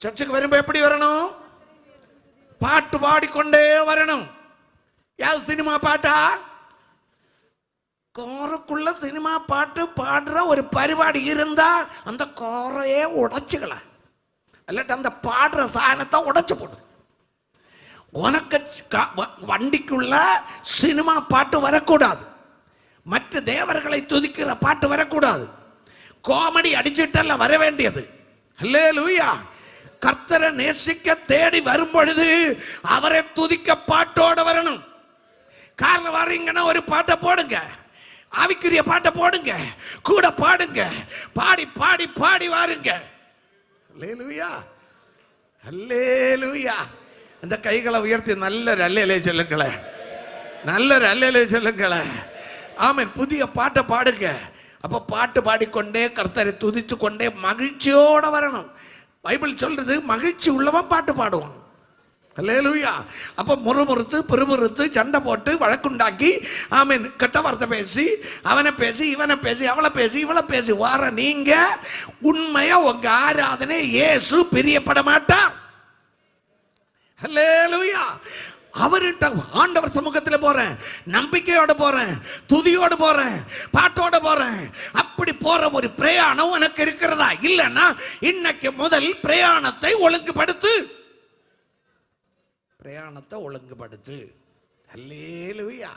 சர்ச்சுக்கு வரும்போ எப்படி வரணும்? பாட்டு பாடிக்கொண்டே வரணும். யாரு சினிமா பாட்டா? காருக்குள்ள சினிமா பாட்டு பாடுற ஒரு பரிபாடி இருந்தா அந்த காரையே உடைச்சுக்கலாம், இல்லாட்டி அந்த பாடுற சாதனத்தை உடைச்சு போடு. உனக்கு வண்டிக்குள்ள சினிமா பாட்டு வரக்கூடாது, மற்ற தேவர்களை துதிக்கிற பாட்டு வரக்கூடாது, காமெடி அடிச்சிட்டல்ல வர வேண்டியது. அல்லேலூயா. கர்த்தரை நேசிக்க தேடி வரும் பொழுது அவரை துதிக்க பாட்டோட வரணும். காரணம் வர்றீங்கன்னா ஒரு பாட்டை போடுங்க, ஆவிக்குரிய பாட்டை போடுங்க, கூட பாடுங்க, பாடி பாடி பாடி வாருங்க. அல்லேலூயா, அல்லேலூயா. இந்த கைகளை உயர்த்தி நல்ல அல்லேலே சொல்லுங்களேன், நல்ல அல்லேலே சொல்லுங்களேன். ஆமென். புதிய பாட்டை பாடுங்க. அப்போ பாட்டு பாடிக்கொண்டே கர்த்தரை துதித்து கொண்டே மகிழ்ச்சியோட வரணும். பைபிள் சொல்றது மகிழ்ச்சி உள்ளவன் பாட்டு பாடுவான். அல்லேலூயா. அப்போ முறுமுறுத்து பிறுமுறுத்து சண்டை போட்டு வழக்குண்டாக்கி ஆமென் கெட்ட வார்த்தை பேசி அவனை பேசி இவனை பேசி அவளை பேசி இவளை பேசி வார நீங்க உண்மையா உங்க ஆராதனை இயேசு பிரியப்பட மாட்டார். அல்லேலூயா. அவர்கிட்ட ஆண்டவர் சமூகத்தில் போறேன், நம்பிக்கையோட போறேன், துதியோட போறேன், பாட்டோட போறேன். அப்படி போற ஒரு பிரயாணம் உனக்கு இருக்கிறதா? இல்லைன்னா இன்னைக்கு முதல் பிரயாணத்தை ஒழுங்குபடுத்து, பிரயாணத்தை ஒழுங்குபடுத்து. அல்லேலூயா.